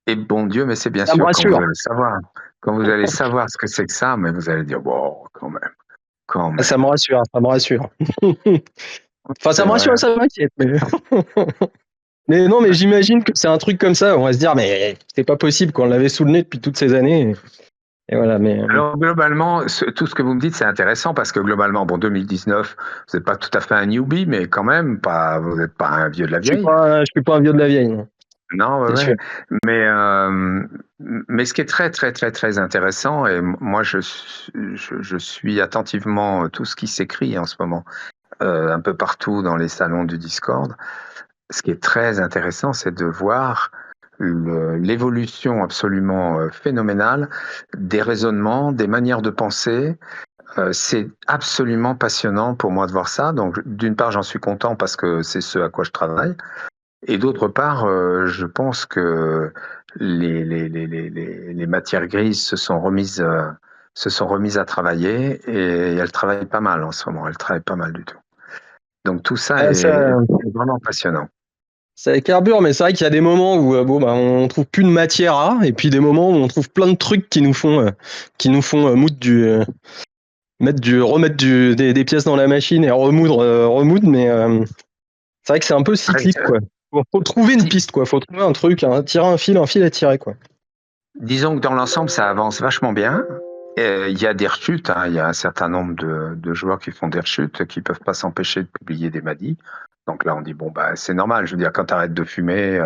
Et bon Dieu, mais c'est bien Ça me sûr, quand vous rassure. allez savoir. Quand vous allez savoir ce que c'est que ça, mais vous allez dire: «Wow, quand Ça même». me rassure, ça me rassure. Enfin, ça C'est me vrai. rassure et ça m'inquiète, mais mais non, mais j'imagine que c'est un truc comme ça, on va se dire: «Mais c'est pas possible qu'on l'avait sous le nez depuis toutes ces années» et voilà, mais Alors globalement, tout ce que vous me dites, c'est intéressant parce que globalement, bon 2019, vous êtes pas tout à fait un newbie, mais quand même pas vous n'êtes pas un vieux de la vieille. je suis pas un vieux de la vieille, non, Non, ouais, c'est sûr. ouais. Mais, ce qui est très, très, très, très intéressant et moi je suis attentivement, tout ce qui s'écrit en ce moment, un peu partout dans les salons du Discord. Ce qui est très intéressant, c'est de voir l'évolution absolument, phénoménale des raisonnements, des manières de penser. C'est absolument passionnant pour moi de voir ça. Donc d'une part, j'en suis content parce que c'est ce à quoi je travaille. Et d'autre part, je pense que les matières grises se sont remises à travailler et elles travaillent pas mal en ce moment. Elles travaillent pas mal du tout. Donc tout ça Ah est ça vraiment passionnant. ça carbure, mais c'est vrai qu'il y a des moments où, bon, bah, on trouve plus de matière à et puis des moments où on trouve plein de trucs moudre remettre des pièces dans la machine et remoudre, mais c'est vrai que c'est un peu Ouais, cyclique, quoi. Faut trouver une di piste, quoi. Faut trouver un truc, tirer un fil à tirer, quoi. disons que dans l'ensemble, ça avance vachement bien. Il y a des rechutes, hein, il y a un certain nombre de joueurs qui font des rechutes, qui peuvent pas s'empêcher de publier des madis. Donc là, on dit bon bah c'est normal. Je veux dire, quand tu arrêtes de fumer,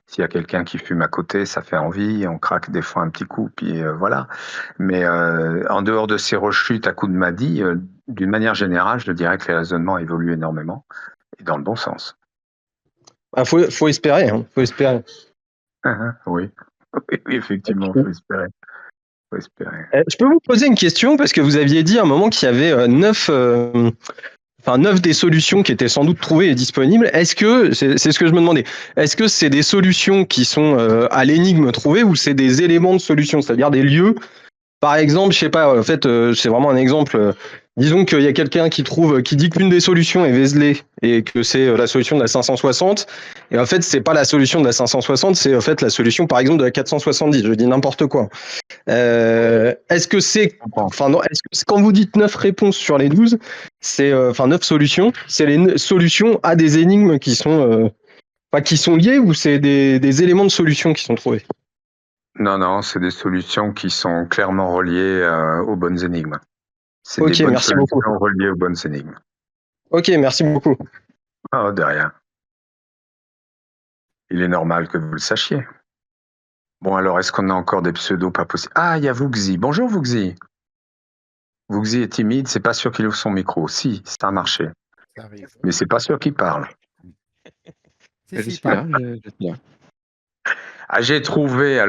s'il y a quelqu'un qui fume à côté, ça fait envie. On craque des fois un petit coup, puis voilà. Mais en dehors de ces rechutes à coups de madis, d'une manière générale, je dirais que les raisonnements évoluent énormément et dans le bon sens. Ah, faut espérer, hein, faut espérer. Oui. Oui, oui, effectivement, faut espérer. Faut espérer. Je peux vous poser une question parce que vous aviez dit à un moment qu'il y avait 9 des solutions qui étaient sans doute trouvées et disponibles. Est-ce que, c'est ce que je me demandais, est-ce que c'est des solutions qui sont à l'énigme trouvée ou c'est des éléments de solution, c'est-à-dire des lieux. Par exemple, je sais pas, en fait, c'est vraiment un exemple. Disons qu'il y a quelqu'un qui dit qu'une des solutions est Vézelay et que c'est la solution de la 560. Et en fait, c'est pas la solution de la 560, c'est en fait la solution, par exemple, de la 470. Je dis n'importe quoi. Est-ce que c'est, Je comprends. enfin non, est-ce que quand vous dites 9 réponses sur les 12, c'est, enfin 9 solutions, c'est les solutions à des énigmes qui sont liées ou c'est des éléments de solution qui sont trouvés? Non, non, c'est des solutions qui sont clairement reliées aux bonnes énigmes. C'est des Ok, bonnes merci beaucoup. solutions reliées aux bonnes énigmes. Ok, merci beaucoup. Ah, de rien. Il est normal que vous le sachiez. Bon, alors, est-ce qu'on a encore des pseudos pas possibles? Ah, il y a Vuxi. Bonjour, Vuxi. Vuxi est timide, c'est pas sûr qu'il ouvre son micro. Si, ça a Oui, marché. ça arrive. Mais c'est pas sûr qu'il parle. Si, Je si, suis là, parle. je suis là. Ah, j'ai trouvé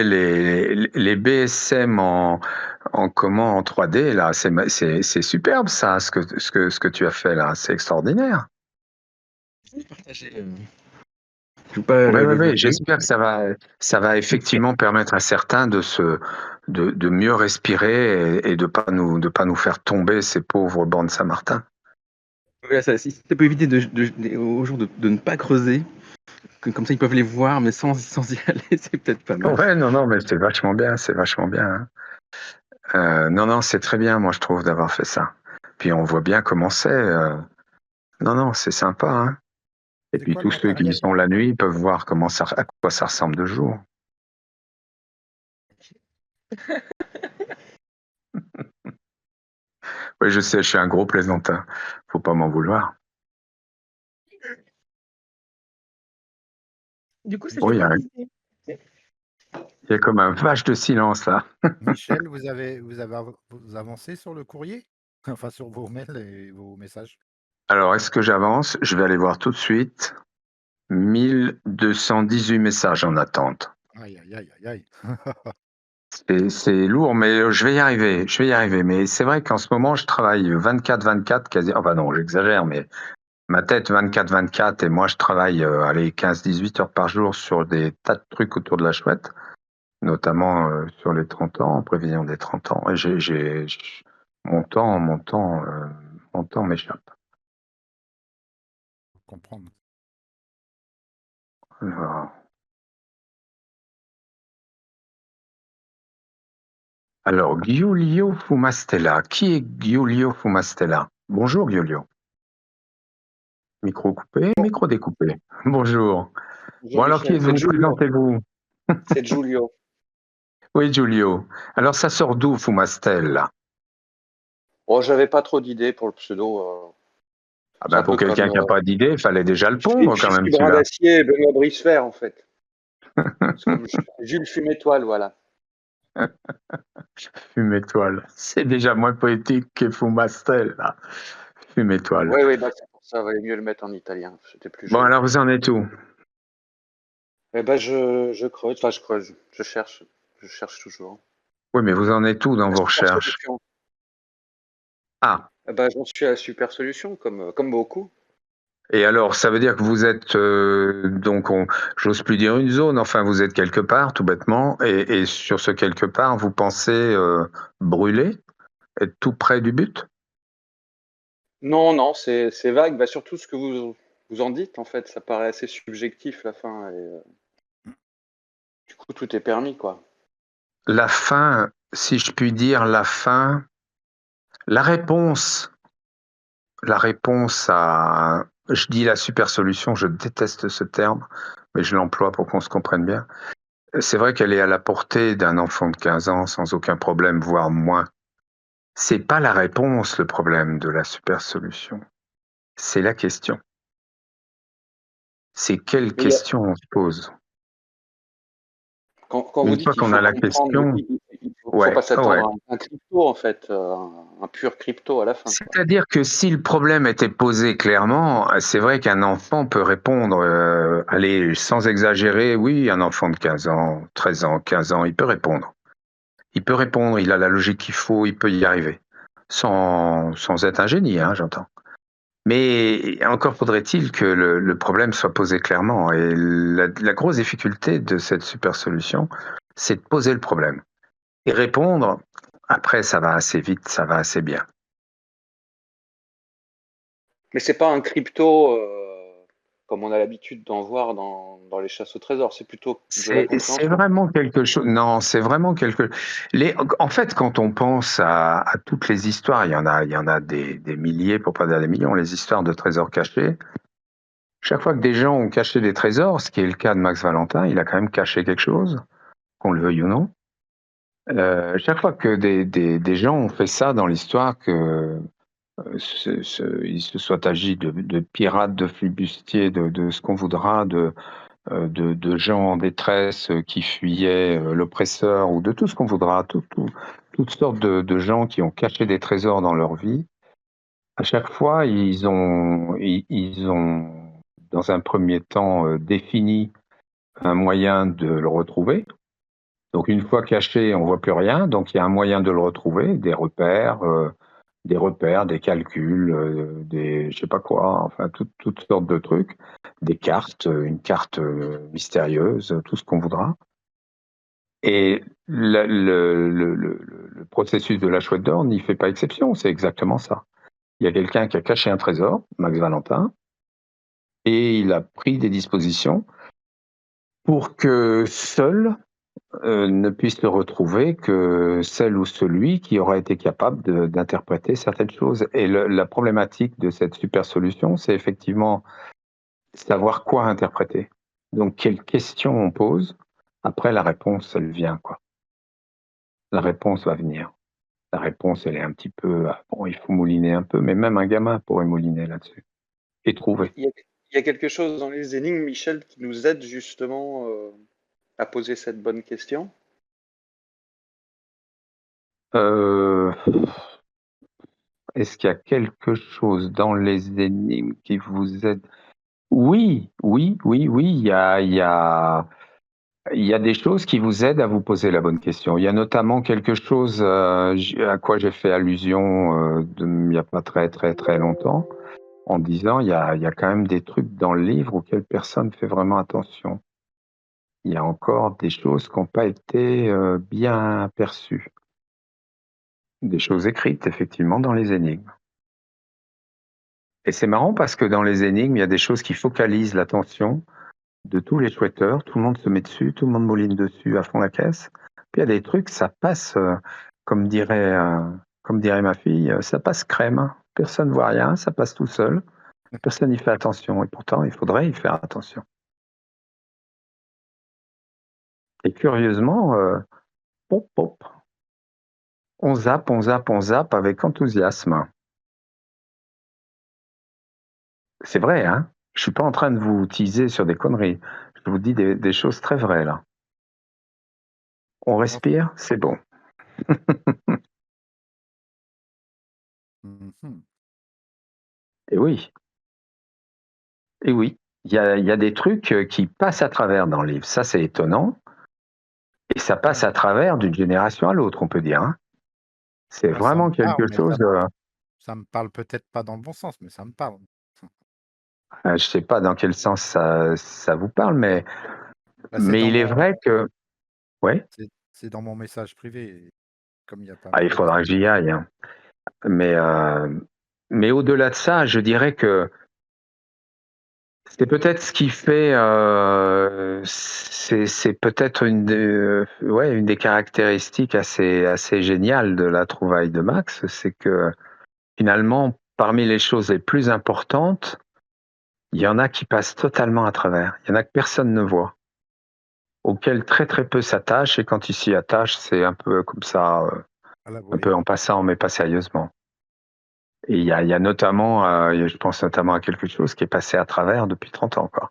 les BSM en comment, en 3D, là. C'est superbe, ça, ce que tu as fait, là. C'est extraordinaire. Partagez, je joue pas Oui, oui, oui, le jeu. j'espère que ça va effectivement permettre à certains de mieux respirer et de pas nous faire tomber ces pauvres bancs de Saint-Martin. Voilà, si ça peut éviter aux gens de ne pas creuser, comme ça ils peuvent les voir, mais sans y aller, c'est peut-être pas mal. Ouais, non, non, mais c'est vachement bien, hein. Non, non, c'est très bien, moi, je trouve, d'avoir fait ça. Puis on voit bien comment c'est. Non, non, c'est sympa, hein. Et C'est puis quoi le tous ceux qui y matériel? sont la nuit peuvent voir à quoi ça ressemble de jour. Oui, je sais, je suis un gros plaisantin. Faut pas m'en vouloir. Du coup, ça fait Oh, quoi Disney? il y a comme un vache de silence, là. Michel, vous avancé sur le courrier? Enfin, sur vos mails et vos messages? Alors, est-ce que j'avance? Je vais aller voir tout de suite. 1218 messages en attente. Aïe, aïe, aïe, aïe, aïe. C'est lourd, mais je vais y arriver. Je vais y arriver. Mais c'est vrai qu'en ce moment, je travaille 24-24 quasi. Enfin non, j'exagère, mais ma tête 24-24 et moi, je travaille allez, 15-18 heures par jour sur des tas de trucs autour de la chouette, notamment sur les 30 ans, en prévision des 30 ans. Et mon temps m'échappe. Comprendre. Alors, Alors, Giulio Fumastella. Qui est Giulio Fumastella? Bonjour, Giulio. Micro coupé, micro découpé. Bonjour. Bonjour Bon, alors, qui Michel, c'est êtes-vous? Giulio. Présentez-vous. C'est Giulio. Oui, Giulio. Alors, ça sort d'où, Fumastella? Oh, j'avais pas trop d'idées pour le pseudo. Ah C'est ben, un pour peu comme quelqu'un qui n'a pas d'idée, il fallait déjà le pondre quand même, Fifi Brin celui-là. d'Acier et Benoît Bricefer, en fait. C'est comme Jules Fumétoile, voilà. Fume étoile. C'est déjà moins poétique que Fumastella. Fume étoile. Oui, bah, c'est pour ça, il valait mieux le mettre en italien. C'était plus Bon, joli. alors, vous en êtes où? Eh ben, je creuse, enfin, je creuse, je cherche toujours. Oui, mais vous en êtes où dans La vos super recherches? solution. Ah, Eh ben, j'en suis à la super solution, comme beaucoup. et alors, ça veut dire que vous êtes, donc, j'ose plus dire une zone, enfin, vous êtes quelque part, tout bêtement, et sur ce quelque part, vous pensez brûler, être tout près du but? Non, c'est vague. Bah, surtout ce que vous en dites, en fait, ça paraît assez subjectif, la fin. Et, du coup, tout est permis, quoi. La fin, si je puis dire, la fin, la réponse, la réponse à, je dis la super solution, je déteste ce terme, mais je l'emploie pour qu'on se comprenne bien. C'est vrai qu'elle est à la portée d'un enfant de 15 ans sans aucun problème, voire moins. C'est pas la réponse, le problème de la super solution. C'est la question. C'est quelle Mais il y a- question on se pose. quand vous Une dites fois qu'il qu'on faut a la comprendre, question, faut ouais, pas ouais. s'attendre à un crypto, en fait, un pur crypto à la fin, quoi. C'est-à-dire que si le problème était posé clairement, c'est vrai qu'un enfant peut répondre, allez, sans exagérer, oui, un enfant de 15 ans, 13 ans, 15 ans, il peut répondre. Il peut répondre, il a la logique qu'il faut, il peut y arriver. Sans être un génie, hein, j'entends. Mais encore faudrait-il que le problème soit posé clairement. Et la grosse difficulté de cette super solution, c'est de poser le problème. Et répondre, après, ça va assez vite, ça va assez bien. Mais c'est pas un crypto comme on a l'habitude d'en voir dans les chasses au trésor. C'est plutôt de la C'est compréhension. vraiment quelque chose. Non, c'est vraiment quelque. En fait, quand on pense à toutes les histoires, il y en a des milliers, pour pas dire des millions, les histoires de trésors cachés. Chaque fois que des gens ont caché des trésors, ce qui est le cas de Max Valentin, il a quand même caché quelque chose, qu'on le veuille ou non. Chaque fois que des gens ont fait ça dans l'histoire, que il se soit agi de pirates, de flibustiers, de ce qu'on voudra, de gens en détresse qui fuyaient l'oppresseur ou de tout ce qu'on voudra, toutes sortes de gens qui ont caché des trésors dans leur vie. À chaque fois, ils ont dans un premier temps défini un moyen de le retrouver. Donc une fois caché, on voit plus rien. Donc il y a un moyen de le retrouver, des repères, des calculs, des je sais pas quoi, enfin toutes sortes de trucs, des cartes, une carte mystérieuse, tout ce qu'on voudra. Et le processus de la chouette d'or n'y fait pas exception, c'est exactement ça. Il y a quelqu'un qui a caché un trésor, Max Valentin, et il a pris des dispositions pour que seul ne puisse le retrouver que celle ou celui qui aura été capable d'interpréter certaines choses. Et la problématique de cette super solution, c'est effectivement savoir quoi interpréter. Donc, quelle question on pose, après la réponse, elle vient, quoi. La réponse va venir. La réponse, elle est un petit peu, bon, il faut mouliner un peu, mais même un gamin pourrait mouliner là-dessus et trouver. Il y a quelque chose dans les énigmes, Michel, qui nous aide justement à poser cette bonne question. Euh, Est-ce qu'il y a quelque chose dans les énigmes qui vous aide? Oui, il y a des choses qui vous aident à vous poser la bonne question. Il y a notamment quelque chose à quoi j'ai fait allusion il n'y a pas très longtemps, en disant il y a quand même des trucs dans le livre auxquels personne ne fait vraiment attention. Il y a encore des choses qui n'ont pas été bien perçues. Des choses écrites, effectivement, dans les énigmes. Et c'est marrant parce que dans les énigmes, il y a des choses qui focalisent l'attention de tous les chouetteurs. Tout le monde se met dessus, tout le monde mouline dessus à fond la caisse. Puis il y a des trucs, ça passe. comme dirait ma fille, ça passe crème, hein. Personne ne voit rien, ça passe tout seul. Personne n'y fait attention et pourtant il faudrait y faire attention. Et curieusement, pop, pop, on zappe, on zappe, on zappe avec enthousiasme. C'est vrai, hein? Je suis pas en train de vous teaser sur des conneries. Je vous dis des choses très vraies là. On respire, c'est bon. Mhm. Et oui, et oui. Il y a des trucs qui passent à travers dans le livre. Ça, c'est étonnant. Et ça passe à travers d'une génération à l'autre, on peut dire, hein. C'est Moi, ça vraiment me parle, quelque mais chose. ça me parle peut-être pas dans le bon sens, mais ça me parle. Je sais pas dans quel sens ça vous parle, mais Bah, c'est dans il est mon, vrai que. Ouais. c'est dans mon message privé. Et comme il y a pas Ah, mal il de faudra que j'y aille, hein. Mais au-delà de ça, je dirais que c'est peut-être ce qui fait, c'est peut-être une des caractéristiques assez géniales de la trouvaille de Max, c'est que finalement, parmi les choses les plus importantes, il y en a qui passent totalement à travers. Il y en a que personne ne voit, auxquels très très peu s'attachent, et quand ils s'y attachent, c'est un peu comme ça, à la un volée. peu en passant, mais pas sérieusement. Et il y a notamment, je pense notamment à quelque chose qui est passé à travers depuis 30 ans, quoi.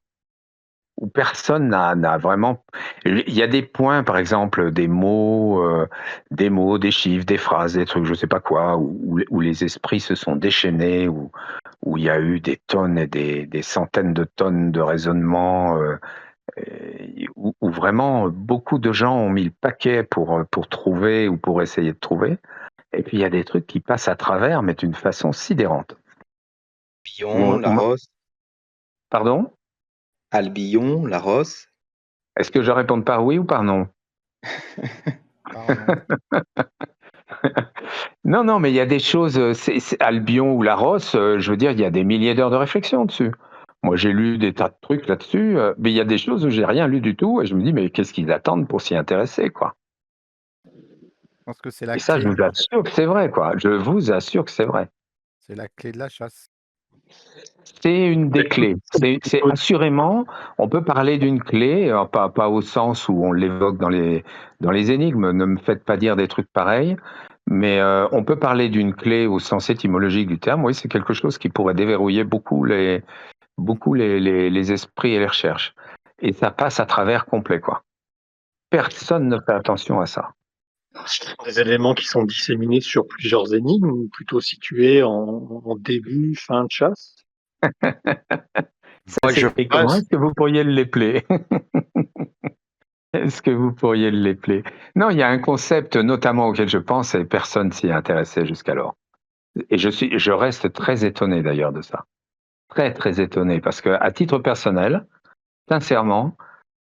Où personne n'a vraiment. Il y a des points, par exemple, des mots, des chiffres, des phrases, des trucs, je sais pas quoi, où les esprits se sont déchaînés, où il y a eu des tonnes et des centaines de tonnes de raisonnements, où vraiment beaucoup de gens ont mis le paquet pour trouver ou pour essayer de trouver. Et puis il y a des trucs qui passent à travers, mais d'une façon sidérante. Albillon, Laros, Pardon? Albillon, Laros. Est-ce que je réponds par oui ou par non? Pardon. Non, non, mais il y a des choses, c'est Albion ou Laros, je veux dire, il y a des milliers d'heures de réflexion dessus. Moi, j'ai lu des tas de trucs là-dessus, mais il y a des choses où j'ai rien lu du tout et je me dis: «Mais qu'est-ce qu'ils attendent pour s'y intéresser, quoi?» Je pense que c'est la Et ça, je clé. vous assure que c'est vrai, quoi. Je vous assure que c'est vrai. C'est la clé de la chasse. C'est une des clés. C'est assurément, on peut parler d'une clé, pas au sens où on l'évoque dans les énigmes, ne me faites pas dire des trucs pareils, mais on peut parler d'une clé au sens étymologique du terme. Oui, c'est quelque chose qui pourrait déverrouiller beaucoup les esprits et les recherches. Et ça passe à travers complet, quoi. Personne ne fait attention à ça. Ce sont des éléments qui sont disséminés sur plusieurs énigmes ou plutôt situés en début, fin de chasse? Ça Moi, je s'écrit comment? pense, Est-ce que vous pourriez l'épeler? Est-ce que vous pourriez l'épeler? Non, il y a un concept notamment auquel je pense et personne s'y est intéressé jusqu'alors. Et je reste très étonné d'ailleurs de ça. Très, très étonné parce que à titre personnel, sincèrement,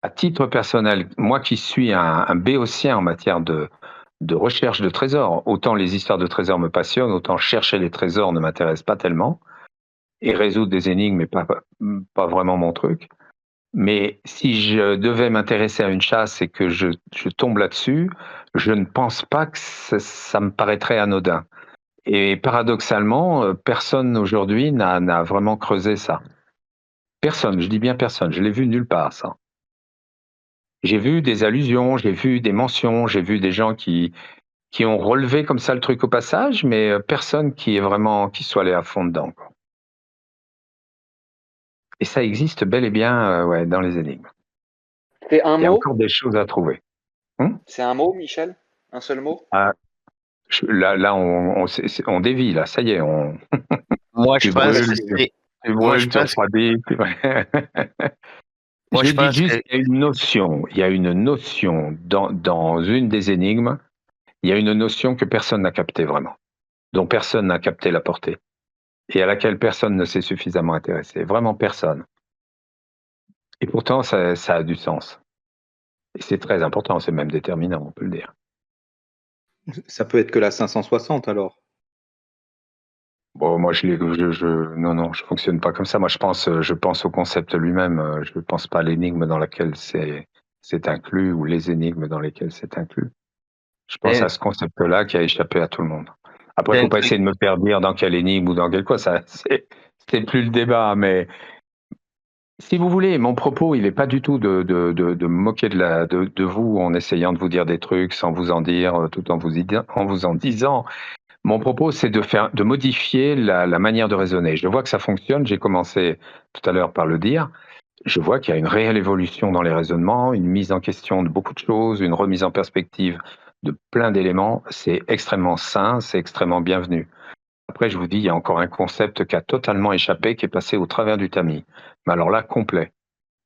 à titre personnel, moi qui suis un béotien en matière de recherche de trésors, autant les histoires de trésors me passionnent, autant chercher les trésors ne m'intéresse pas tellement, et résoudre des énigmes n'est pas vraiment mon truc. Mais si je devais m'intéresser à une chasse et que je tombe là-dessus, je ne pense pas que ça me paraîtrait anodin. Et paradoxalement, personne aujourd'hui n'a vraiment creusé ça. Personne, je dis bien personne, je l'ai vu nulle part, ça. J'ai vu des allusions, j'ai vu des mentions, j'ai vu des gens qui ont relevé comme ça le truc au passage, mais personne qui soit allé à fond dedans, quoi. Et ça existe bel et bien, ouais, dans les énigmes. C'est un Il y a mot? encore des choses à trouver. C'est un mot, Michel? Un seul mot? Ah, là, on dévie, là, ça y est, moi, je tu pense que brûles, c'est, tu moi, je brûles, tu pense, refroidis. moi, Je je dis pense juste que, qu'il y a une notion dans une des énigmes, il y a une notion que personne n'a captée vraiment, dont personne n'a capté la portée, et à laquelle personne ne s'est suffisamment intéressé, vraiment personne. Et pourtant, ça a du sens. Et c'est très important, c'est même déterminant, on peut le dire. Ça peut être que la 560 alors. Bon, moi, non, je fonctionne pas comme ça. Moi, je pense au concept lui-même. Je pense pas à l'énigme dans laquelle c'est inclus ou les énigmes dans lesquelles c'est inclus. Je pense Et- à ce concept-là qui a échappé à tout le monde. Après, il ne faut Ben, pas essayer de me faire dire dans quelle énigme ou dans quel quoi, ça, c'est plus le débat. Mais si vous voulez, mon propos, il n'est pas du tout de me moquer de vous en essayant de vous dire des trucs sans vous en dire, tout en vous en disant. Mon propos, c'est de modifier la manière de raisonner. Je vois que ça fonctionne. J'ai commencé tout à l'heure par le dire. Je vois qu'il y a une réelle évolution dans les raisonnements, une mise en question de beaucoup de choses, une remise en perspective de plein d'éléments. C'est extrêmement sain, c'est extrêmement bienvenu. Après, je vous dis, il y a encore un concept qui a totalement échappé, qui est passé au travers du tamis. Mais alors là, complet.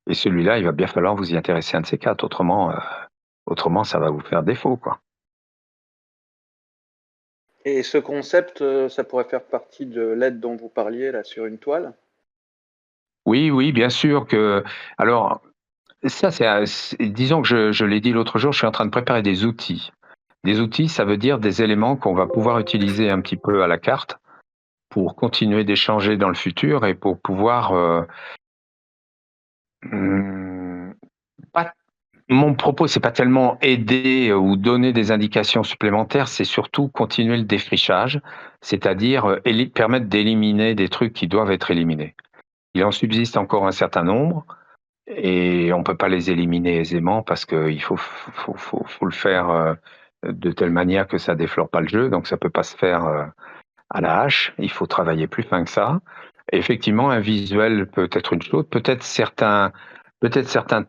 Et celui-là, il va bien falloir vous y intéresser un de ces quatre. Autrement, ça va vous faire défaut, quoi. Et ce concept, ça pourrait faire partie de l'aide dont vous parliez là sur une toile? Oui, oui, bien sûr que. Alors, ça, disons que je l'ai dit l'autre jour, je suis en train de préparer des outils. Des outils, ça veut dire des éléments qu'on va pouvoir utiliser un petit peu à la carte pour continuer d'échanger dans le futur et pour pouvoir. Pas- mon propos, c'est pas tellement aider ou donner des indications supplémentaires, c'est surtout continuer le défrichage, c'est-à-dire permettre d'éliminer des trucs qui doivent être éliminés. Il en subsiste encore un certain nombre et on peut pas les éliminer aisément parce qu'il faut le faire de telle manière que ça déflore pas le jeu, donc ça peut pas se faire à la hache. Il faut travailler plus fin que ça. Et effectivement, un visuel peut être une chose, peut-être certains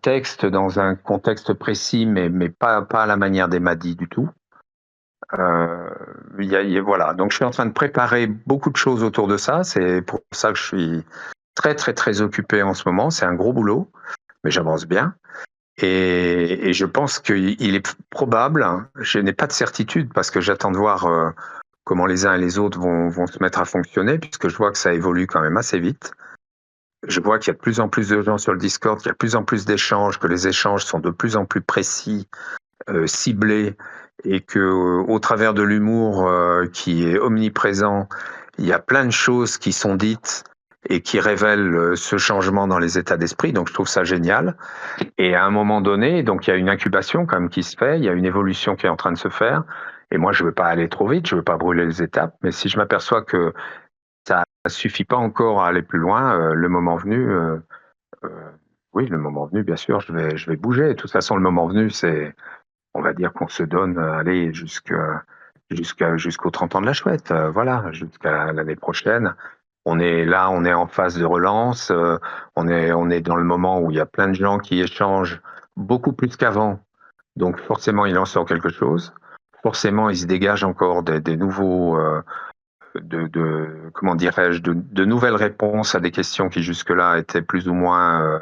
textes dans un contexte précis, mais pas à la manière des Madis du tout. Voilà. Donc, je suis en train de préparer beaucoup de choses autour de ça. C'est pour ça que je suis très, très, très occupé en ce moment. C'est un gros boulot, mais j'avance bien. Et je pense qu'il est probable, hein, je n'ai pas de certitude parce que j'attends de voir comment les uns et les autres vont se mettre à fonctionner, puisque je vois que ça évolue quand même assez vite. Je vois qu'il y a de plus en plus de gens sur le Discord, qu'il y a de plus en plus d'échanges, que les échanges sont de plus en plus précis, ciblés, et que au travers de l'humour qui est omniprésent, il y a plein de choses qui sont dites et qui révèlent ce changement dans les états d'esprit. Donc je trouve ça génial. Et à un moment donné, donc il y a une incubation quand même qui se fait, il y a une évolution qui est en train de se faire. Et moi, je ne veux pas aller trop vite, je ne veux pas brûler les étapes, mais si je m'aperçois que ça ne suffit pas encore à aller plus loin, le moment venu, oui, le moment venu, bien sûr, je vais bouger. De toute façon, le moment venu, c'est, on va dire qu'on se donne, allez, jusqu'aux 30 ans de la chouette, voilà, jusqu'à l'année prochaine. On est là, on est en phase de relance, on est dans le moment où il y a plein de gens qui échangent beaucoup plus qu'avant. Donc forcément, il en sort quelque chose. Forcément, il se dégage encore des nouveaux, comment dirais-je, de nouvelles réponses à des questions qui jusque-là étaient plus ou moins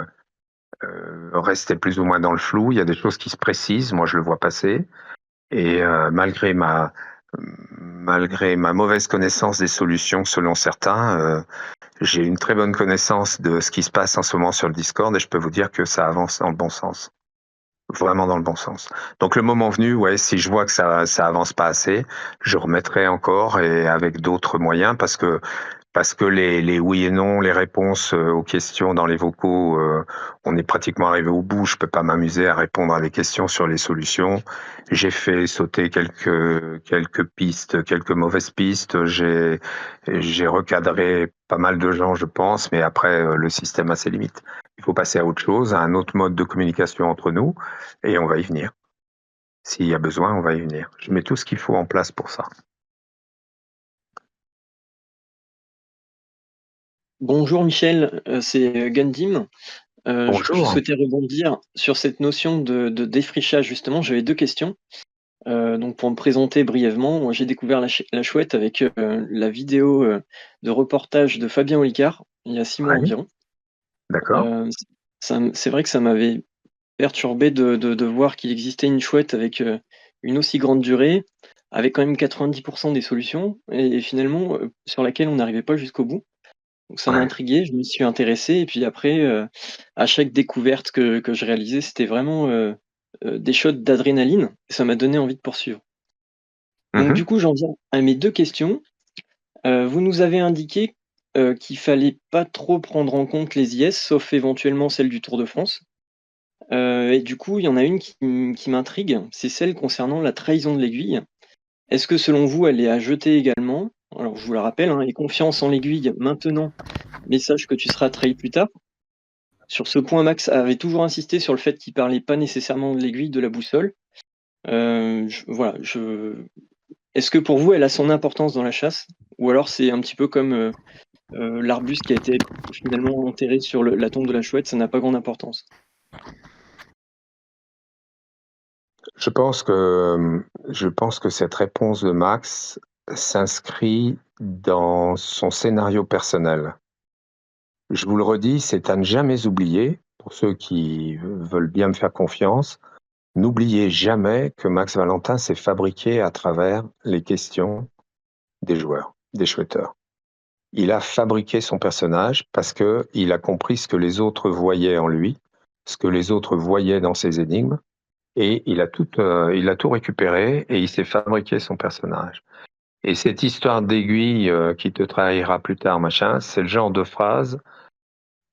restaient plus ou moins dans le flou. Il y a des choses qui se précisent. Moi, je le vois passer. Et malgré ma mauvaise connaissance des solutions selon certains, j'ai une très bonne connaissance de ce qui se passe en ce moment sur le Discord et je peux vous dire que ça avance dans le bon sens. Vraiment dans le bon sens. Donc le moment venu, ouais, si je vois que ça avance pas assez, je remettrai encore et avec d'autres moyens parce que les oui et non, les réponses aux questions dans les vocaux, on est pratiquement arrivé au bout. Je peux pas m'amuser à répondre à des questions sur les solutions. J'ai fait sauter quelques pistes, quelques mauvaises pistes. J'ai recadré pas mal de gens, je pense, mais après le système a ses limites. Il faut passer à autre chose, à un autre mode de communication entre nous, et on va y venir. S'il y a besoin, on va y venir. Je mets tout ce qu'il faut en place pour ça. Bonjour Michel, c'est Gundim. Je Bonjour. souhaitais rebondir sur cette notion de défrichage justement. J'avais deux questions. Donc pour me présenter brièvement, moi j'ai découvert la chouette avec la vidéo de reportage de Fabien Olicard il y a 6 mois Ouais, environ. d'accord. C'est vrai que ça m'avait perturbé de voir qu'il existait une chouette avec une aussi grande durée, avec quand même 90% des solutions, et finalement sur laquelle on n'arrivait pas jusqu'au bout. Donc ça m'a Ouais. intrigué, je m'y suis intéressé et puis après, à chaque découverte que je réalisais, c'était vraiment, des shots d'adrénaline et ça m'a donné envie de poursuivre. Donc Mhm. du coup, j'en viens à mes 2 questions. Vous nous avez indiqué, qu'il fallait pas trop prendre en compte les IS, sauf éventuellement celle du Tour de France. Et du coup, il y en a une qui m'intrigue, c'est celle concernant la trahison de l'aiguille. Est-ce que selon vous, elle est à jeter également? Alors je vous la rappelle, hein, aie confiance en l'aiguille maintenant, mais sache que tu seras trahi plus tard. Sur ce point, Max avait toujours insisté sur le fait qu'il parlait pas nécessairement de l'aiguille, de la boussole. Voilà, est-ce que pour vous, elle a son importance dans la chasse? Ou alors c'est un petit peu comme l'arbuste qui a été finalement enterré sur la tombe de la chouette, ça n'a pas grande importance? Je pense que cette réponse de Max s'inscrit dans son scénario personnel. Je vous le redis, c'est à ne jamais oublier, pour ceux qui veulent bien me faire confiance, n'oubliez jamais que Max Valentin s'est fabriqué à travers les questions des joueurs, des chouetteurs. Il a fabriqué son personnage parce qu'il a compris ce que les autres voyaient en lui, ce que les autres voyaient dans ses énigmes, et il a tout récupéré et il s'est fabriqué son personnage. Et cette histoire d'aiguille qui te trahira plus tard, machin, c'est le genre de phrase,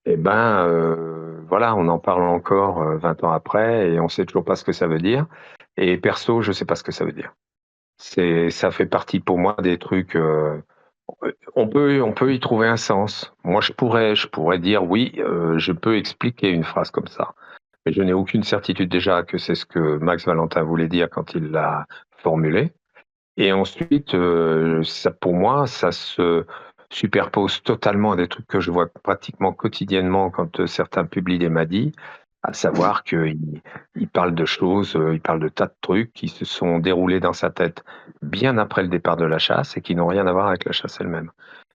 voilà, on en parle encore 20 ans après et on sait toujours pas ce que ça veut dire. Et perso, je sais pas ce que ça veut dire. Ça fait partie pour moi des trucs. On peut y trouver un sens. Moi, je pourrais dire oui, je peux expliquer une phrase comme ça. Mais je n'ai aucune certitude déjà que c'est ce que Max Valentin voulait dire quand il l'a formulé. Et ensuite, pour moi, ça se superpose totalement à des trucs que je vois pratiquement quotidiennement quand certains publient des madis, à savoir qu'ils parlent de choses, ils parlent de tas de trucs qui se sont déroulés dans sa tête bien après le départ de la chasse et qui n'ont rien à voir avec la chasse elle-même.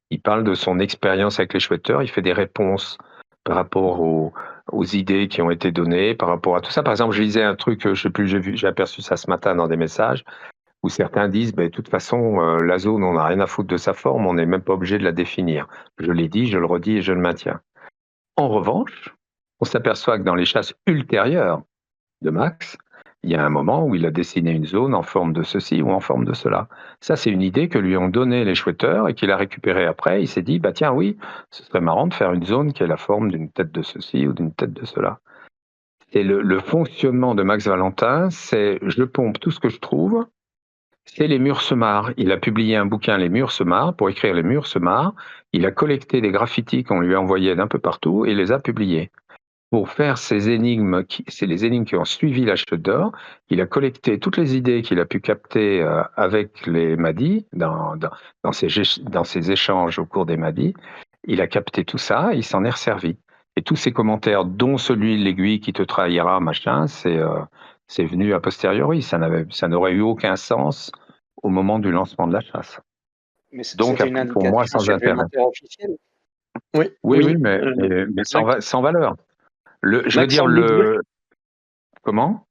Il parle de son expérience avec les chouetteurs, il fait des réponses par rapport aux idées qui ont été données, par rapport à tout ça. Par exemple, je lisais un truc, je sais plus, j'ai aperçu ça ce matin dans des messages, où certains disent, de toute façon, la zone, on n'a rien à foutre de sa forme, on n'est même pas obligé de la définir. Je l'ai dit, je le redis et je le maintiens. En revanche, on s'aperçoit que dans les chasses ultérieures de Max, il y a un moment où il a dessiné une zone en forme de ceci ou en forme de cela. Ça, c'est une idée que lui ont donné les chouetteurs et qu'il a récupérée après. Il s'est dit, tiens, oui, ce serait marrant de faire une zone qui a la forme d'une tête de ceci ou d'une tête de cela. Et le fonctionnement de Max Valentin, c'est je pompe tout ce que je trouve, c'est les murs se marrent. Il a publié un bouquin, Les murs se marrent, pour écrire Les murs se marrent. Il a collecté des graffitis qu'on lui envoyait d'un peu partout et les a publiés. Pour faire ces énigmes, c'est les énigmes qui ont suivi la chute d'or. Il a collecté toutes les idées qu'il a pu capter avec les Madis, dans ses échanges au cours des Madis. Il a capté tout ça, il s'en est resservi. Et tous ces commentaires, dont celui de l'aiguille qui te trahira, machin, c'est venu a posteriori. Ça n'aurait eu aucun sens au moment du lancement de la chasse. Mais Donc, c'était une pour moi, indication sans intérêt. supplémentaire officielle. Oui, mais sans valeur. Je veux dire, Comment?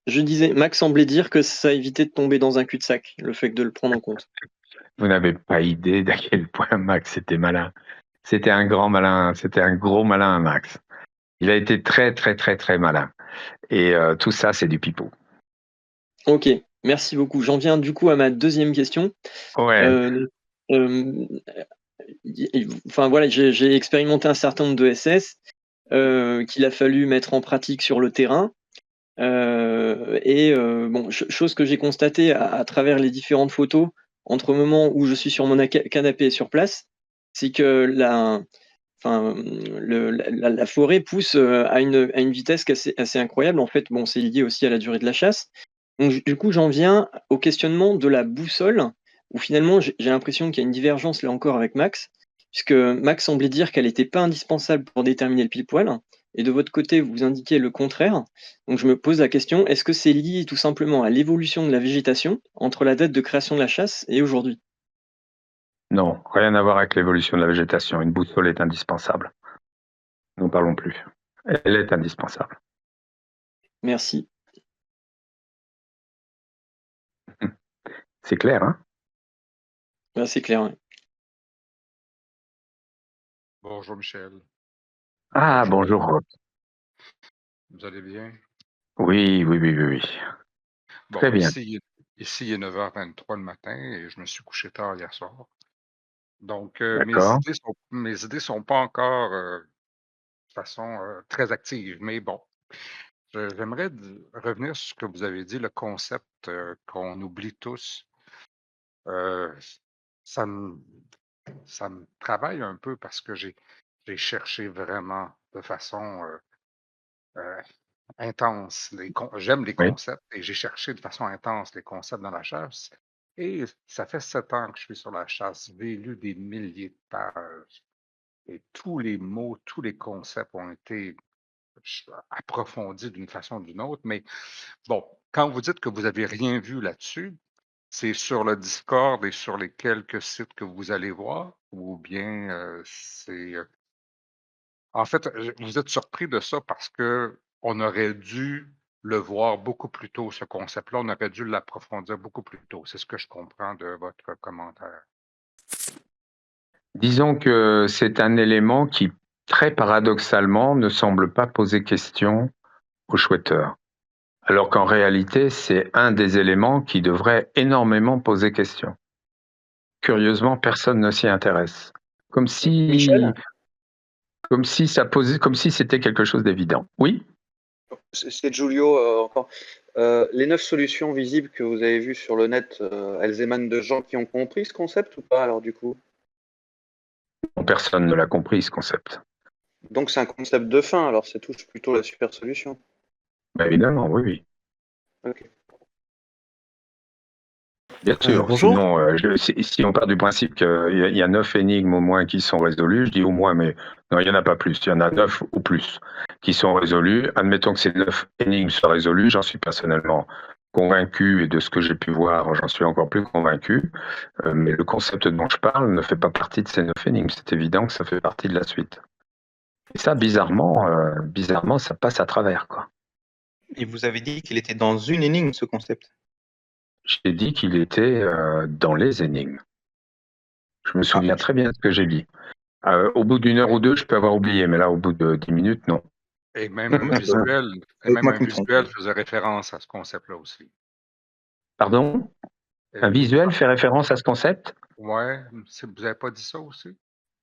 Je disais, Max semblait dire que ça évitait de tomber dans un cul-de-sac, le fait de le prendre en compte. Vous n'avez pas idée d'à quel point Max était malin. C'était un grand malin, c'était un gros malin, Max. Il a été très, très, très, très malin. Et tout ça, c'est du pipeau. Ok, merci beaucoup. J'en viens du coup à ma deuxième question. Ouais. Enfin voilà, j'ai expérimenté un certain nombre de SS qu'il a fallu mettre en pratique sur le terrain. Chose que j'ai constatée à travers les différentes photos entre le moment où je suis sur mon canapé et sur place, c'est que la forêt pousse à une vitesse assez incroyable. En fait, bon, c'est lié aussi à la durée de la chasse. Donc, du coup, j'en viens au questionnement de la boussole, où finalement, j'ai l'impression qu'il y a une divergence là encore avec Max, puisque Max semblait dire qu'elle n'était pas indispensable pour déterminer le pile-poil, et de votre côté, vous indiquez le contraire. Donc, je me pose la question, est-ce que c'est lié tout simplement à l'évolution de la végétation entre la date de création de la chasse et aujourd'hui? Non, rien à voir avec l'évolution de la végétation. Une boussole est indispensable. N'en parlons plus. Elle est indispensable. Merci. C'est clair, hein? C'est clair. Ouais. Bonjour Michel. Ah, bonjour Rob. Vous allez bien? Oui. Bon, Très bien. ici, il est 9h23 le matin et je me suis couché tard hier soir. Donc, mes idées sont pas encore de façon très active, mais bon. J'aimerais revenir sur ce que vous avez dit, le concept qu'on oublie tous. Euh, ça me, ça me travaille un peu parce que j'ai cherché vraiment de façon euh, intense. J'aime les Oui. concepts et j'ai cherché de façon intense les concepts dans la chasse. Et ça fait 7 ans que je suis sur la chasse. J'ai lu des milliers de pages et tous les mots, tous les concepts ont été approfondis d'une façon ou d'une autre. Mais bon, quand vous dites que vous n'avez rien vu là-dessus, c'est sur le Discord et sur les quelques sites que vous allez voir, ou bien c'est. En fait, vous êtes surpris de ça parce que on aurait dû le voir beaucoup plus tôt, ce concept-là. On aurait dû l'approfondir beaucoup plus tôt. C'est ce que je comprends de votre commentaire. Disons que c'est un élément qui, très paradoxalement, ne semble pas poser question aux chouetteurs. Alors qu'en réalité, c'est un des éléments qui devrait énormément poser question. Curieusement, personne ne s'y intéresse. Comme si, Michel, comme si ça posait, comme si c'était quelque chose d'évident. Oui? c'est Giulio encore. Les 9 solutions visibles que vous avez vues sur le net, elles émanent de gens qui ont compris ce concept ou pas alors du coup? Personne ne l'a compris, ce concept. Donc c'est un concept de fin, alors ça touche plutôt la super solution. Bah, évidemment, oui, oui. Ok. Bien sûr. Bonjour. Sinon, si on part du principe qu'il y a 9 énigmes au moins qui sont résolues, je dis au moins, mais non, il n'y en a pas plus. Il y en a 9 ou plus qui sont résolues. Admettons que ces 9 énigmes soient résolues. J'en suis personnellement convaincu et de ce que j'ai pu voir, j'en suis encore plus convaincu. Mais le concept dont je parle ne fait pas partie de ces 9 énigmes. C'est évident que ça fait partie de la suite. Et ça, bizarrement, ça passe à travers, quoi. Et vous avez dit qu'il était dans une énigme, ce concept. J'ai dit qu'il était dans les énigmes. Je me souviens très bien de ce que j'ai dit. Au bout d'une heure ou deux, je peux avoir oublié, mais là, au bout de 10 minutes, non. Et même un visuel, faisait référence à ce concept-là aussi. Pardon? Un visuel fait référence à ce concept? Ouais, vous n'avez pas dit ça aussi?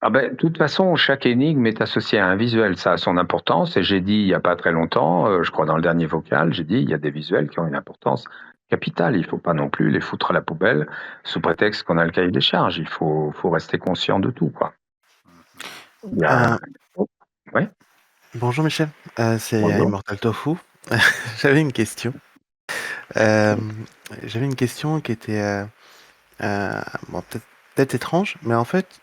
Ah ben, de toute façon, chaque énigme est associée à un visuel, ça a son importance, et j'ai dit il n'y a pas très longtemps, je crois dans le dernier vocal, j'ai dit il y a des visuels qui ont une importance capitale, il ne faut pas non plus les foutre à la poubelle sous prétexte qu'on a le cahier des charges, il faut rester conscient de tout, quoi. Ouais. Bonjour Michel, c'est Bonjour. Immortal Tofu. J'avais une question. J'avais une question qui était bon, peut-être étrange, mais en fait,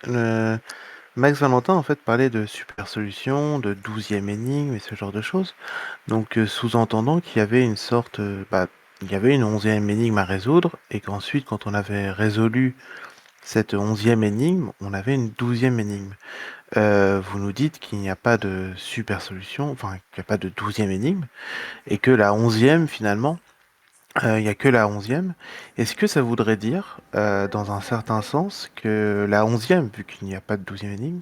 Max Valentin en fait parlait de super solution, de 12e énigme et ce genre de choses. Donc sous-entendant qu'il y avait une sorte, il y avait une 11e énigme à résoudre et qu'ensuite, quand on avait résolu cette 11e énigme, on avait une 12e énigme. Vous nous dites qu'il n'y a pas de super solution, enfin qu'il n'y a pas de 12e énigme, et que la 11e finalement, il n'y a que la 11e. Est-ce que ça voudrait dire, dans un certain sens, que la 11e, vu qu'il n'y a pas de 12e énigme,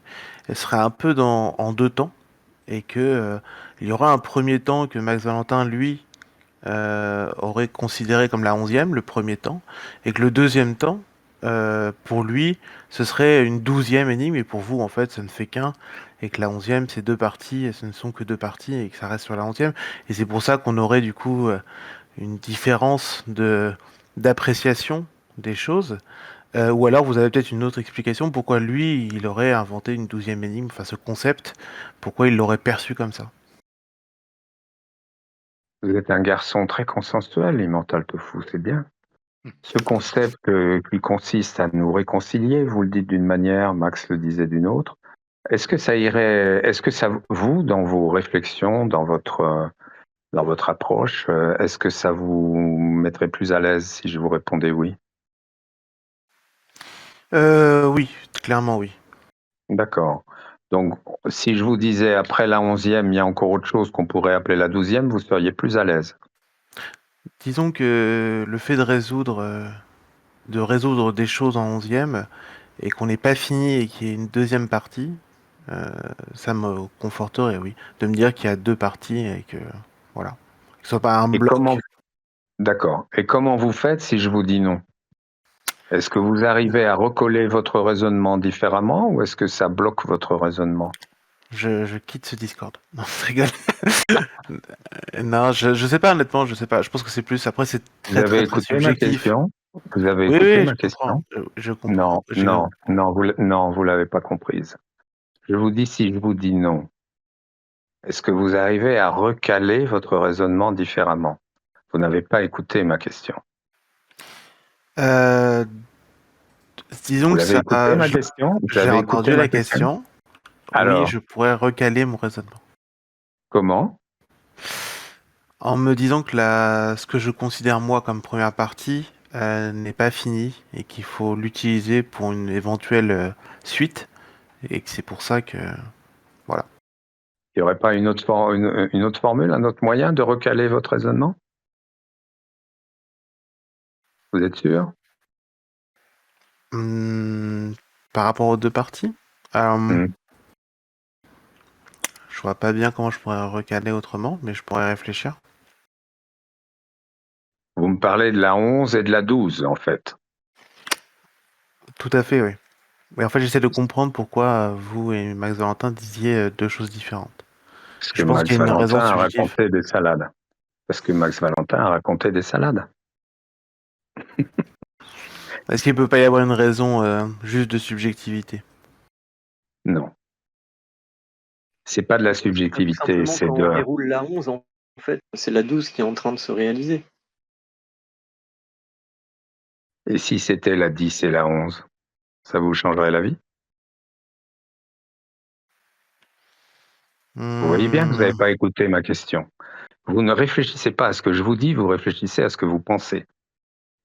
elle serait un peu en deux temps, et que il y aura un premier temps que Max Valentin, lui, aurait considéré comme la 11e, le premier temps, et que le deuxième temps, pour lui, ce serait une 12e énigme, et pour vous, en fait, ça ne fait qu'un, et que la 11e, c'est deux parties, et ce ne sont que deux parties, et que ça reste sur la 11e. Et c'est pour ça qu'on aurait, du coup, une différence d'appréciation des choses. Ou alors, vous avez peut-être une autre explication, pourquoi lui, il aurait inventé une 12e énigme, enfin, ce concept, pourquoi il l'aurait perçu comme ça. Vous êtes un garçon très consensuel, Immortal Tofu, c'est bien. Ce concept qui consiste à nous réconcilier, vous le dites d'une manière, Max le disait d'une autre. Est-ce que ça, vous, dans vos réflexions, dans votre approche, est-ce que ça vous mettrait plus à l'aise si je vous répondais oui? Oui, clairement oui. D'accord. Donc, si je vous disais après la 11e, il y a encore autre chose qu'on pourrait appeler la 12e, vous seriez plus à l'aise. Disons que le fait de résoudre des choses en 11e et qu'on n'ait pas fini et qu'il y ait une deuxième partie, ça me conforterait, oui. De me dire qu'il y a deux parties et que, voilà. Que ce soit pas un bloc. D'accord. Et comment vous faites si je vous dis non? Est-ce que vous arrivez à recoller votre raisonnement différemment ou est-ce que ça bloque votre raisonnement? Je quitte ce Discord. Non, je rigole. Non, je sais pas, honnêtement, je sais pas. Je pense que c'est plus. Après, c'est Vous très, avez très, très écouté ma subjectif. question? Vous avez Oui, écouté oui, ma je comprends. question? Je comprends. Non, non, non, non, vous l'avez pas comprise. Je vous dis, si je vous dis non, est-ce que vous arrivez à recaler votre raisonnement différemment? Vous n'avez pas écouté ma question. Euh, disons Vous que l'avez ça, écouté ma question? Vous j'ai avez écouté entendu ma la question? question. Oui, Alors, je pourrais recaler mon raisonnement. comment? En me disant que ce que je considère moi comme première partie n'est pas fini et qu'il faut l'utiliser pour une éventuelle suite et que c'est pour ça que voilà. Il n'y aurait pas une autre formule, un autre moyen de recaler votre raisonnement? Vous êtes sûr? Par rapport aux deux parties, Hmm. je vois pas bien comment je pourrais recaler autrement, mais je pourrais réfléchir. Vous me parlez de la 11 et de la 12, en fait. Tout à fait, oui. Mais en fait, j'essaie de comprendre pourquoi vous et Max Valentin disiez deux choses différentes. Parce que Je pense qu'il Max y a une Valentin raison a subjective. raconté des salades. Parce que Max Valentin a raconté des salades. Est-ce qu'il peut pas y avoir une raison juste de subjectivité? Non. C'est pas de la Tout subjectivité, simplement, c'est quand de... on déroule la 11, en fait, c'est la 12 qui est en train de se réaliser. Et si c'était la 10 et la 11, ça vous changerait la vie? Vous voyez bien que vous n'avez pas écouté ma question. Vous ne réfléchissez pas à ce que je vous dis, vous réfléchissez à ce que vous pensez.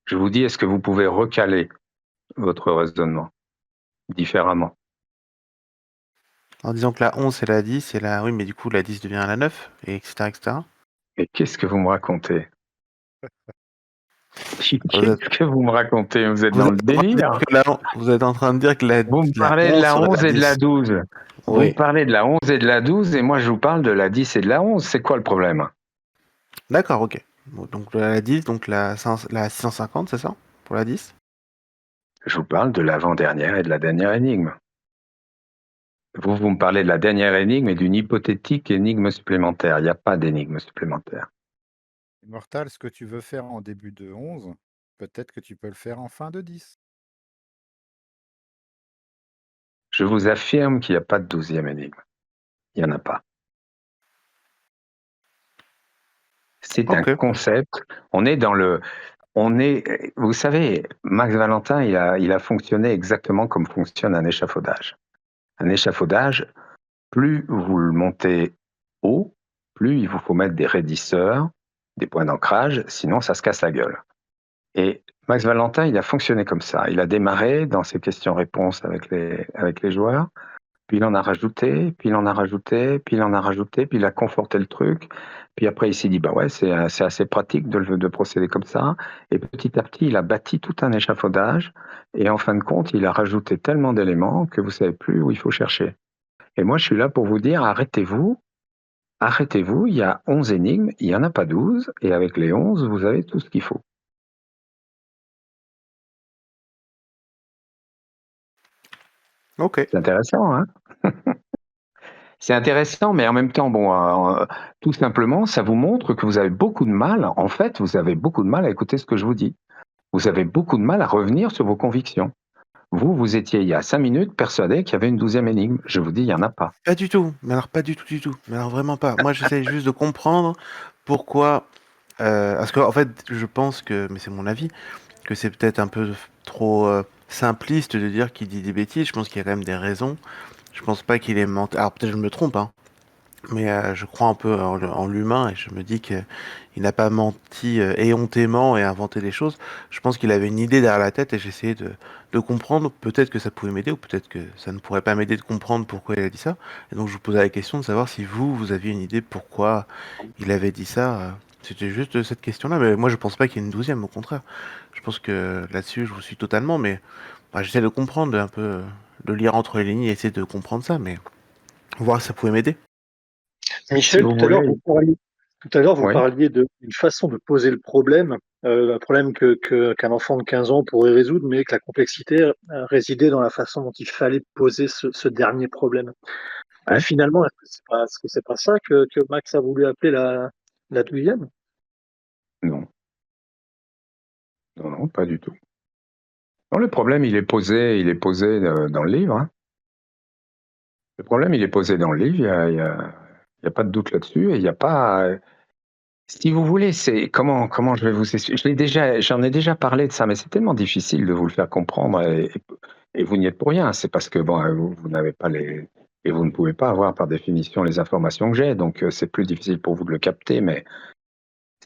Je vous dis, est-ce que vous pouvez recaler votre raisonnement différemment? En disant que la 11 c'est la 10, et la... oui, mais du coup la 10 devient la 9, et etc. etc. Mais qu'est-ce que vous me racontez? Vous Qu'est-ce que vous me racontez? Vous êtes Vous dans êtes le en train de dire délire? que vous êtes en train de dire que Vous me la parlez de 11 la serait 11 la et de la 10. 12. Vous me Oui. parlez de la 11 et de la 12 et moi je vous parle de la 10 et de la 11. C'est quoi le problème? D'accord, ok. Bon, donc la 10, donc la 650, c'est ça? Pour la 10? Je vous parle de l'avant-dernière et de la dernière énigme. Vous me parlez de la dernière énigme et d'une hypothétique énigme supplémentaire. Il n'y a pas d'énigme supplémentaire. Immortal, ce que tu veux faire en début de 11, peut-être que tu peux le faire en fin de 10. Je vous affirme qu'il n'y a pas de 12e énigme. Il n'y en a pas. C'est un Ok. concept. On est dans le... vous savez, Max Valentin, il a fonctionné exactement comme fonctionne un échafaudage. Un échafaudage, plus vous le montez haut, plus il vous faut mettre des raidisseurs, des points d'ancrage, sinon ça se casse la gueule. Et Max Valentin, il a fonctionné comme ça. Il a démarré dans ses questions-réponses avec les joueurs, puis il en a rajouté, puis il en a rajouté, puis il en a rajouté, puis il a conforté le truc. Puis après, il s'est dit, bah ouais, c'est assez pratique de procéder comme ça. Et petit à petit, il a bâti tout un échafaudage. Et en fin de compte, il a rajouté tellement d'éléments que vous savez plus où il faut chercher. Et moi, je suis là pour vous dire, arrêtez-vous, il y a 11 énigmes, il n'y en a pas 12, et avec les 11, vous avez tout ce qu'il faut. Ok. C'est intéressant, hein? C'est intéressant, mais en même temps, bon, tout simplement, ça vous montre que vous avez beaucoup de mal, en fait, vous avez beaucoup de mal à écouter ce que je vous dis. Vous avez beaucoup de mal à revenir sur vos convictions. Vous étiez il y a 5 minutes persuadé qu'il y avait une 12e énigme. Je vous dis, il n'y en a pas. Pas du tout. Mais alors pas du tout, du tout. Mais alors vraiment pas. Moi, j'essaie juste de comprendre pourquoi. Parce qu'en fait, je pense que, mais c'est mon avis, que c'est peut-être un peu trop simpliste de dire qu'il dit des bêtises. Je pense qu'il y a quand même des raisons. Je pense pas qu'il ait menti. Alors peut-être je me trompe, hein. Mais je crois un peu en l'humain et je me dis qu'il n'a pas menti éhontément et inventé des choses. Je pense qu'il avait une idée derrière la tête et j'essayais de comprendre. Peut-être que ça pouvait m'aider ou peut-être que ça ne pourrait pas m'aider de comprendre pourquoi il a dit ça. Et donc je vous posais la question de savoir si vous aviez une idée pourquoi il avait dit ça. C'était juste cette question-là. Mais moi je pense pas qu'il y ait une 12e, au contraire. Je pense que là-dessus je vous suis totalement. Mais j'essaie de comprendre un peu, de lire entre les lignes et essayer de comprendre ça. Mais voir si ça pouvait m'aider. Michel, Si vous tout à l'heure, voulez. vous Oui. parliez d'une façon de poser le problème, un problème qu'un enfant de 15 ans pourrait résoudre, mais que la complexité résidait dans la façon dont il fallait poser ce dernier problème. Finalement, est-ce que c'est pas ça que Max a voulu appeler la 12e? Non. Non, pas du tout. Non, le problème, il est posé dans le livre. Hein. Le problème, il est posé dans le livre. Il y a pas de doute là-dessus. Et il n'y a pas. Si vous voulez, c'est comment je vais vous expliquer. J'en ai déjà parlé de ça, mais c'est tellement difficile de vous le faire comprendre. Et vous n'y êtes pour rien. C'est parce que vous n'avez pas et vous ne pouvez pas avoir par définition les informations que j'ai. Donc c'est plus difficile pour vous de le capter. Mais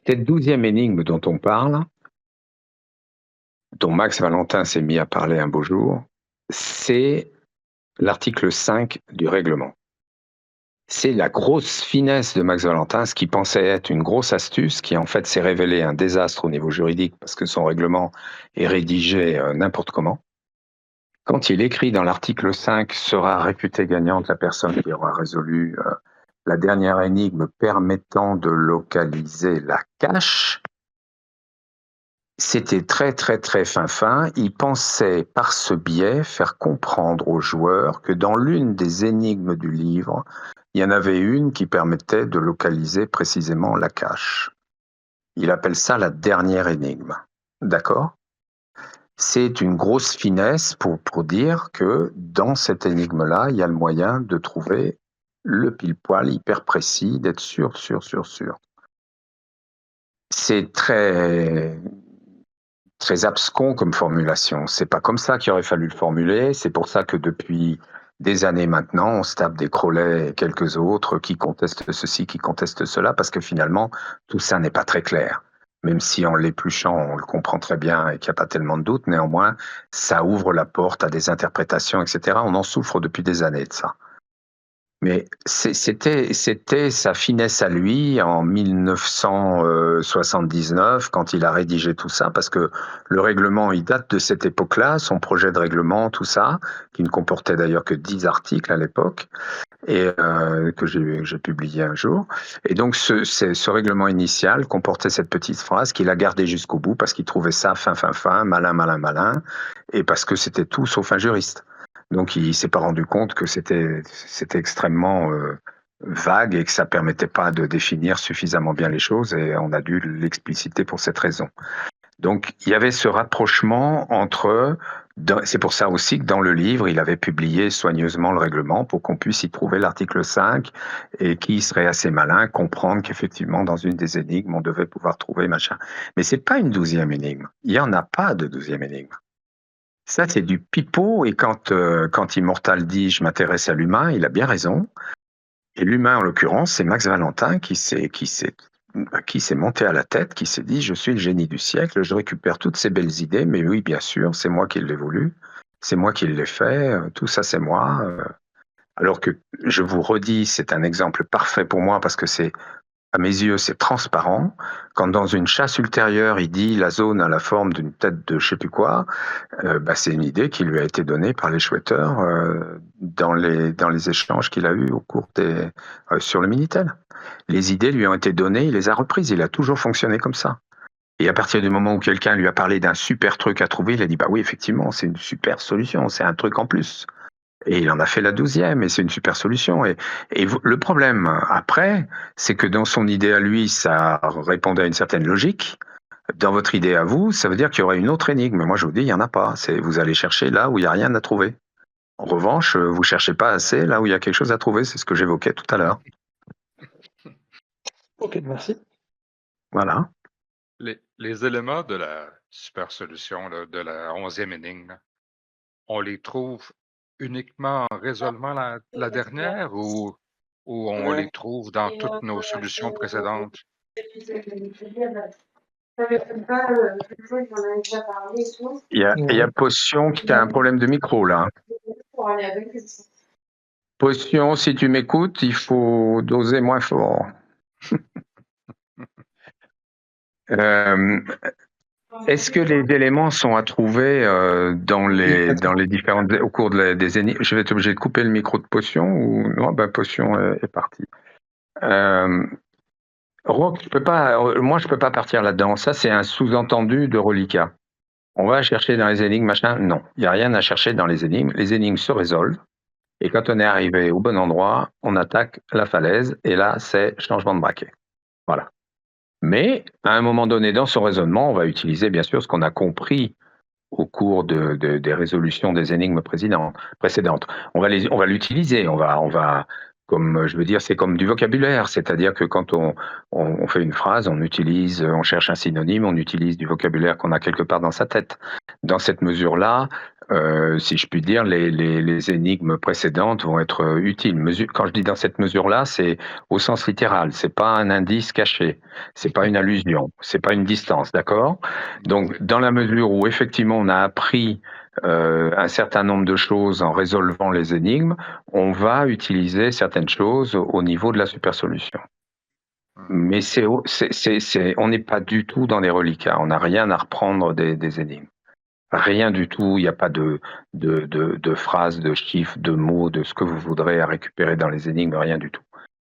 cette 12e énigme dont on parle, dont Max Valentin s'est mis à parler un beau jour, c'est l'article 5 du règlement. C'est la grosse finesse de Max Valentin, ce qui pensait être une grosse astuce, qui en fait s'est révélé un désastre au niveau juridique parce que son règlement est rédigé n'importe comment. Quand il écrit dans l'article 5, sera réputée gagnante la personne qui aura résolu la dernière énigme permettant de localiser la cache. C'était très très très fin. Il pensait par ce biais faire comprendre aux joueurs que dans l'une des énigmes du livre, il y en avait une qui permettait de localiser précisément la cache. Il appelle ça la dernière énigme. D'accord ? C'est une grosse finesse pour dire que dans cette énigme-là, il y a le moyen de trouver le pile-poil hyper précis, d'être sûr. C'est très abscon comme formulation. C'est pas comme ça qu'il aurait fallu le formuler. C'est pour ça que depuis des années maintenant, on se tape des Crowley et quelques autres qui contestent ceci, qui contestent cela, parce que finalement, tout ça n'est pas très clair. Même si en l'épluchant, on le comprend très bien et qu'il n'y a pas tellement de doute, néanmoins, ça ouvre la porte à des interprétations, etc. On en souffre depuis des années de ça. Mais c'était sa finesse à lui en 1979 quand il a rédigé tout ça, parce que le règlement, il date de cette époque-là, son projet de règlement, tout ça, qui ne comportait d'ailleurs que 10 articles à l'époque, et que j'ai publié un jour. Et donc ce règlement initial comportait cette petite phrase qu'il a gardée jusqu'au bout, parce qu'il trouvait ça fin, malin, et parce que c'était tout sauf un juriste. Donc il s'est pas rendu compte que c'était extrêmement vague et que ça permettait pas de définir suffisamment bien les choses, et on a dû l'expliciter pour cette raison. Donc il y avait ce rapprochement entre, c'est pour ça aussi que dans le livre, il avait publié soigneusement le règlement pour qu'on puisse y trouver l'article 5 et qui serait assez malin comprendre qu'effectivement dans une des énigmes, on devait pouvoir trouver machin. Mais c'est pas une 12e énigme. Il y en a pas de 12e énigme. Ça, c'est du pipeau, et quand Immortal dit « je m'intéresse à l'humain », il a bien raison. Et l'humain, en l'occurrence, c'est Max Valentin qui s'est monté à la tête, qui s'est dit « je suis le génie du siècle, je récupère toutes ces belles idées, mais oui, bien sûr, c'est moi qui l'ai voulu, c'est moi qui l'ai fait, tout ça c'est moi ». Alors que, je vous redis, c'est un exemple parfait pour moi parce que à mes yeux, c'est transparent. Quand dans une chasse ultérieure, il dit la zone a la forme d'une tête de je sais plus quoi, c'est une idée qui lui a été donnée par les chouetteurs dans les échanges qu'il a eus au cours sur le Minitel. Les idées lui ont été données, il les a reprises, il a toujours fonctionné comme ça. Et à partir du moment où quelqu'un lui a parlé d'un super truc à trouver, il a dit bah oui, effectivement, c'est une super solution, c'est un truc en plus. Et il en a fait la 12e, et c'est une super solution. Et le problème, après, c'est que dans son idée à lui, ça répondait à une certaine logique. Dans votre idée à vous, ça veut dire qu'il y aurait une autre énigme. Moi, je vous dis, il n'y en a pas. Vous allez chercher là où il n'y a rien à trouver. En revanche, vous ne cherchez pas assez là où il y a quelque chose à trouver. C'est ce que j'évoquais tout à l'heure. Ok, merci. Voilà. Les éléments de la super solution, là, de la 11e énigme, on les trouve uniquement en résolvant la dernière, ou on les trouve dans toutes nos solutions précédentes? Il y a Potion qui a un problème de micro là. Potion, si tu m'écoutes, il faut doser moins fort. Est-ce que les éléments sont à trouver dans les différentes au cours des énigmes? Je vais être obligé de couper le micro de Potion ou non? Potion est parti. Rock, moi je peux pas partir là-dedans. Ça c'est un sous-entendu de reliquat. On va chercher dans les énigmes, machin. Non, il n'y a rien à chercher dans les énigmes. Les énigmes se résolvent. Et quand on est arrivé au bon endroit, on attaque la falaise, et là, c'est changement de braquet. Voilà. Mais à un moment donné dans son raisonnement, on va utiliser bien sûr ce qu'on a compris au cours des résolutions des énigmes précédentes. On va l'utiliser, comme je veux dire, c'est comme du vocabulaire, c'est-à-dire que quand on fait une phrase, on cherche un synonyme, on utilise du vocabulaire qu'on a quelque part dans sa tête. Dans cette mesure-là, si je puis dire, les énigmes précédentes vont être utiles. Quand je dis dans cette mesure-là, c'est au sens littéral, c'est pas un indice caché, c'est pas une allusion, c'est pas une distance, d'accord? Donc, dans la mesure où effectivement on a appris un certain nombre de choses en résolvant les énigmes, on va utiliser certaines choses au niveau de la supersolution. Mais on n'est pas du tout dans les reliquats, on n'a rien à reprendre des énigmes. Rien du tout, il n'y a pas de phrases, de chiffres, de mots, de ce que vous voudrez à récupérer dans les énigmes, rien du tout.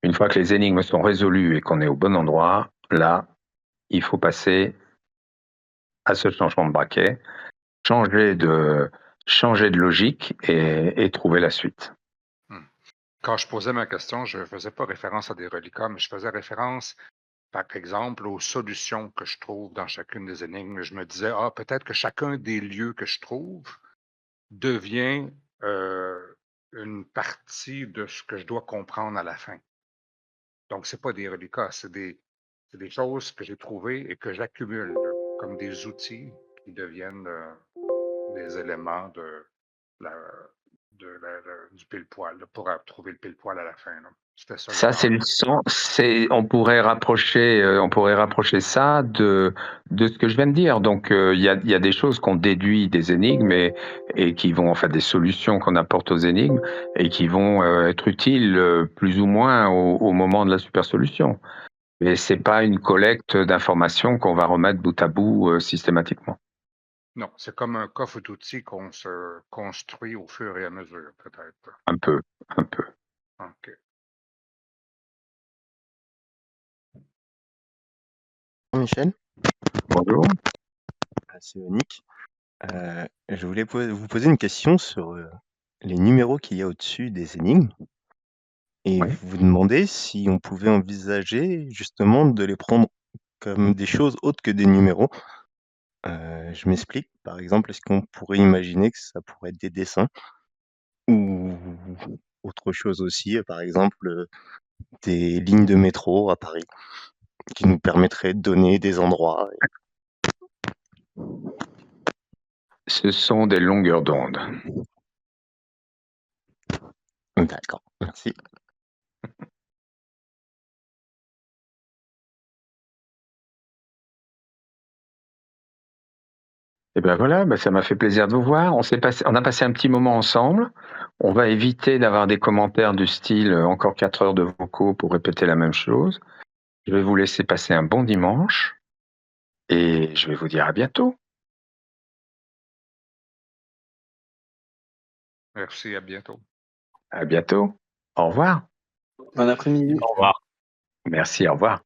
Une fois que les énigmes sont résolues et qu'on est au bon endroit, là, il faut passer à ce changement de braquet, changer de logique et trouver la suite. Quand je posais ma question, je ne faisais pas référence à des reliquats, mais je faisais référence, par exemple, aux solutions que je trouve dans chacune des énigmes. Je me disais, peut-être que chacun des lieux que je trouve devient une partie de ce que je dois comprendre à la fin. Donc, ce n'est pas des reliquats, c'est des choses que j'ai trouvées et que j'accumule comme des outils qui deviennent des éléments du pile-poil, pour trouver le pile-poil à la fin. Là. C'était ça. Ça, c'est le sens. On pourrait rapprocher ça de ce que je viens de dire. Donc, il y a des choses qu'on déduit des énigmes et qui vont, enfin, des solutions qu'on apporte aux énigmes et qui vont être utiles plus ou moins au moment de la supersolution. Mais c'est pas une collecte d'informations qu'on va remettre bout à bout systématiquement. Non, c'est comme un coffre d'outils qu'on se construit au fur et à mesure, peut-être. Un peu. OK. Michel, Bonjour. c'est Nick. Je voulais vous poser une question sur les numéros qu'il y a au-dessus des énigmes et Ouais. vous demander si on pouvait envisager justement de les prendre comme des choses autres que des numéros. Je m'explique. Par exemple, est-ce qu'on pourrait imaginer que ça pourrait être des dessins ou autre chose aussi, par exemple, des lignes de métro à Paris qui nous permettraient de donner des endroits. Ce sont des longueurs d'onde. D'accord, merci. Et ben voilà, ça m'a fait plaisir de vous voir. On a passé un petit moment ensemble. On va éviter d'avoir des commentaires du style encore 4 heures de vocaux pour répéter la même chose. Je vais vous laisser passer un bon dimanche et je vais vous dire à bientôt. Merci, à bientôt. À bientôt. Au revoir. Bon après-midi. Au revoir. Merci, au revoir.